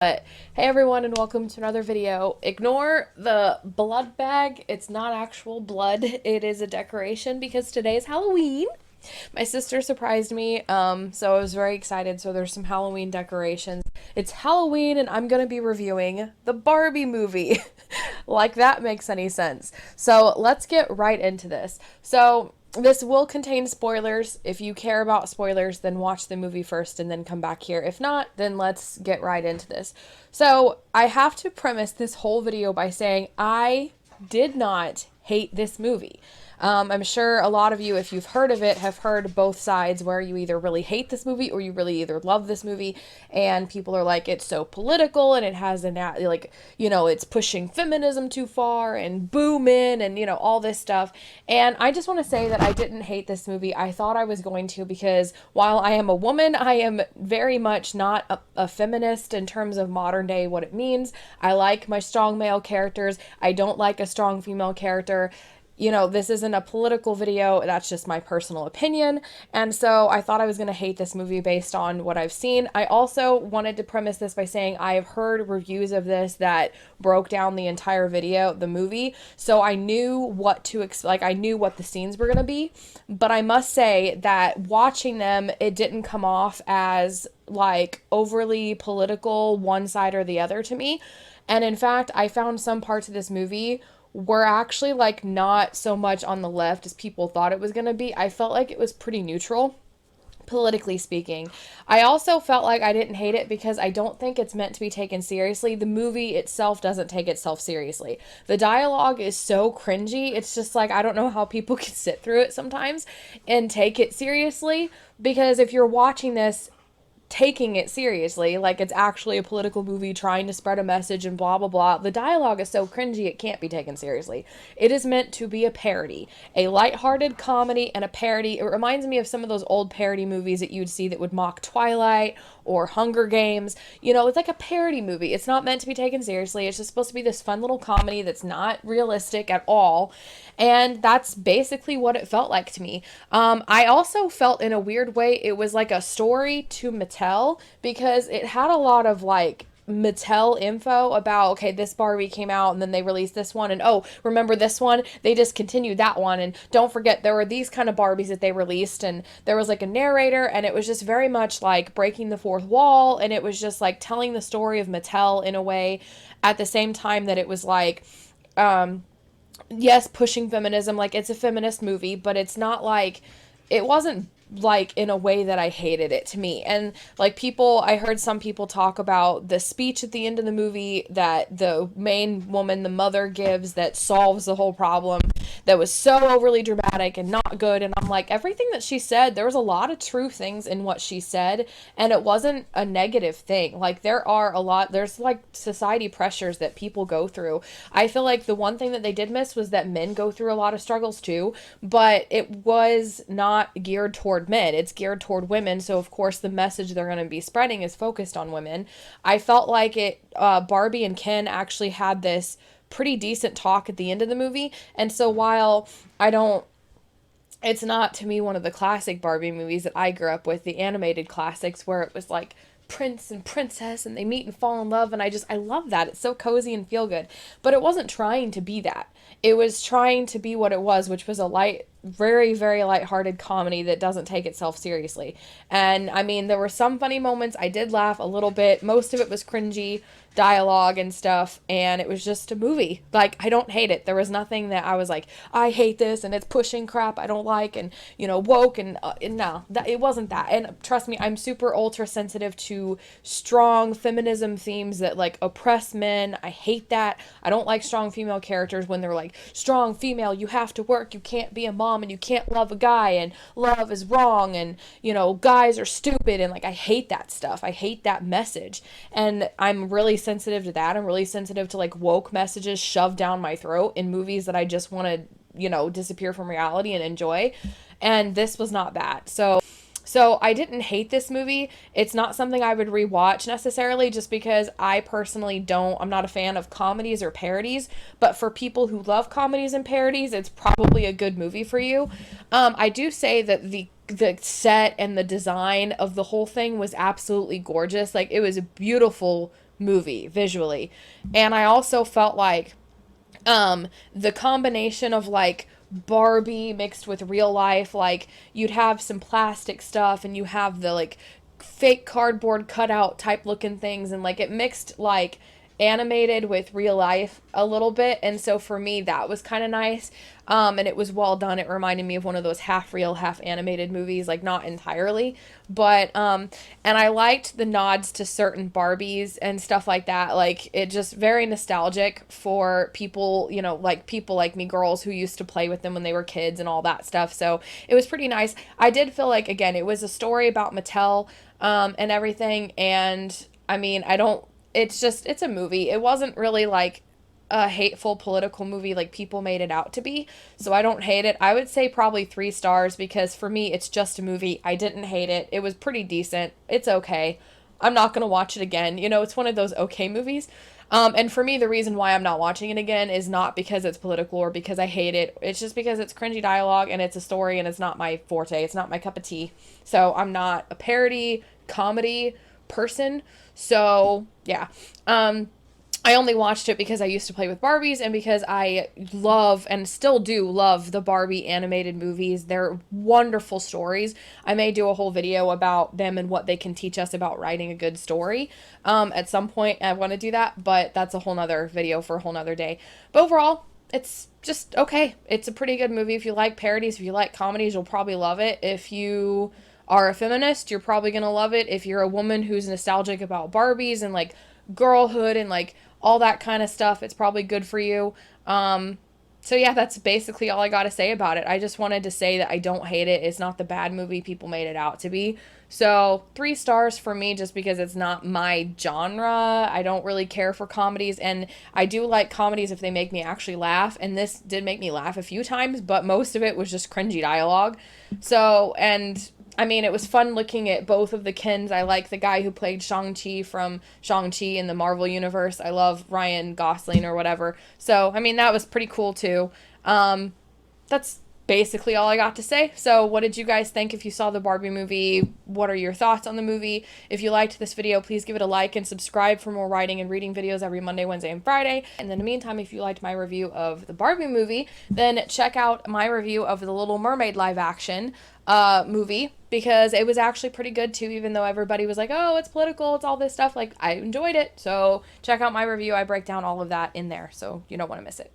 But hey everyone, and welcome to another video. Ignore the blood bag. It's not actual blood. It is a decoration because today is Halloween. My sister surprised me, so I was very excited. So there's some Halloween decorations. It's Halloween and I'm gonna be reviewing the Barbie movie. Like that makes any sense. So let's get right into this. So this will contain spoilers. If you care about spoilers, then watch the movie first and then come back here. If not, then let's get right into this. So I have to premise this whole video by saying I did not hate this movie. I'm sure a lot of you, if you've heard of it, have heard both sides where you either really hate this movie or you really either love this movie. And people are like, it's so political and it has it's pushing feminism too far and boo men and, all this stuff. And I just want to say that I didn't hate this movie. I thought I was going to because while I am a woman, I am very much not a feminist in terms of modern day what it means. I like my strong male characters. I don't like a strong female character. This isn't a political video. That's just my personal opinion. And so I thought I was going to hate this movie based on what I've seen. I also wanted to premise this by saying I have heard reviews of this that broke down the entire video, the movie. So I knew what to expect. I knew what the scenes were going to be. But I must say that watching them, it didn't come off as overly political, one side or the other to me. And in fact, I found some parts of this movie were actually not so much on the left as people thought it was going to be. I felt like it was pretty neutral, politically speaking. I also felt like I didn't hate it because I don't think it's meant to be taken seriously. The movie itself doesn't take itself seriously. The dialogue is so cringy. It's just I don't know how people can sit through it sometimes and take it seriously, because if you're watching this taking it seriously, like it's actually a political movie trying to spread a message and blah blah blah, the dialogue is so cringy it can't be taken seriously. It is meant to be a parody, a lighthearted comedy and a parody. It reminds me of some of those old parody movies that you'd see that would mock Twilight or Hunger Games. It's like a parody movie. It's not meant to be taken seriously. It's just supposed to be this fun little comedy that's not realistic at all. And that's basically what it felt like to me. I also felt in a weird way it was like a story to Mattel, because it had a lot of Mattel info about, okay, this Barbie came out and then they released this one, and oh, remember this one, they discontinued that one, and don't forget there were these kind of Barbies that they released, and there was a narrator, and it was just very much breaking the fourth wall, and it was just telling the story of Mattel in a way at the same time that it was yes, pushing feminism. It's a feminist movie, but it's not it wasn't in a way that I hated it to me. And I heard some people talk about the speech at the end of the movie that the main woman, the mother, gives that solves the whole problem, that was so overly dramatic and not good. And I'm everything that she said, there was a lot of true things in what she said, and it wasn't a negative thing. There's society pressures that people go through. I feel the one thing that they did miss was that men go through a lot of struggles too, but it was not geared toward men. It's geared toward women. So of course the message they're going to be spreading is focused on women. I felt Barbie and Ken actually had this pretty decent talk at the end of the movie. And so while it's not to me one of the classic Barbie movies that I grew up with, the animated classics where it was prince and princess and they meet and fall in love, and I love that. It's so cozy and feel good. But it wasn't trying to be that. It was trying to be what it was, which was a very, very lighthearted comedy that doesn't take itself seriously. And I mean, there were some funny moments. I did laugh a little bit. Most of it was cringy dialogue and stuff, and it was just a movie. I don't hate it. There was nothing that I was I hate this and it's pushing crap I don't like, and woke, and no, it wasn't that. And trust me, I'm super ultra sensitive to strong feminism themes that oppress men. I hate that. I don't like strong female characters when they're strong female, you have to work, you can't be a mom, and you can't love a guy, and love is wrong, and guys are stupid, and I hate that stuff. I hate that message, and I'm really sensitive to that. I'm really sensitive to woke messages shoved down my throat in movies that I just want to disappear from reality and enjoy, and this was not that. So I didn't hate this movie. It's not something I would rewatch necessarily, just because I'm not a fan of comedies or parodies, but for people who love comedies and parodies, it's probably a good movie for you. I do say that the set and the design of the whole thing was absolutely gorgeous. It was a beautiful movie visually. And I also felt like the combination of like Barbie mixed with real life, like you'd have some plastic stuff and you have the like fake cardboard cutout type looking things, and like it mixed like animated with real life a little bit. And so for me that was kind of nice, and it was well done. It reminded me of one of those half real half animated movies, like not entirely, but and I liked the nods to certain Barbies and stuff like that. Like it just very nostalgic for people, you know, like people like me, girls who used to play with them when they were kids and all that stuff. So it was pretty nice. I did feel like, again, it was a story about Mattel, and everything, and I mean, I don't, it's just, it's a movie. It wasn't really like a hateful political movie like people made it out to be. So I don't hate it. I would say probably 3 stars because for me, it's just a movie. I didn't hate it. It was pretty decent. It's okay. I'm not going to watch it again. You know, it's one of those okay movies. And for me, the reason why I'm not watching it again is not because it's political or because I hate it. It's just because it's cringy dialogue and it's a story and it's not my forte. It's not my cup of tea. So I'm not a parody comedy person. So yeah, I only watched it because I used to play with Barbies and because I love and still do love the Barbie animated movies. They're wonderful stories. I may do a whole video about them and what they can teach us about writing a good story. At some point I want to do that, but that's a whole nother video for a whole nother day. But overall, it's just okay. It's a pretty good movie. If you like parodies, if you like comedies, you'll probably love it. If you are a feminist, you're probably going to love it. If you're a woman who's nostalgic about Barbies and like girlhood and like all that kind of stuff, it's probably good for you. So yeah, that's basically all I got to say about it. I just wanted to say that I don't hate it. It's not the bad movie people made it out to be. So 3 stars for me just because it's not my genre. I don't really care for comedies, and I do like comedies if they make me actually laugh, and this did make me laugh a few times, but most of it was just cringy dialogue. So, and I mean, it was fun looking at both of the Kens. I like the guy who played Shang-Chi from Shang-Chi in the Marvel Universe. I love Ryan Gosling or whatever. So, I mean, that was pretty cool too. That's basically all I got to say. So what did you guys think if you saw the Barbie movie? What are your thoughts on the movie? If you liked this video, please give it a like and subscribe for more writing and reading videos every Monday, Wednesday, and Friday. And in the meantime, if you liked my review of the Barbie movie, then check out my review of the Little Mermaid live action movie, because it was actually pretty good too, even though everybody was like, oh, it's political, it's all this stuff. Like, I enjoyed it. So check out my review. I break down all of that in there, so you don't want to miss it.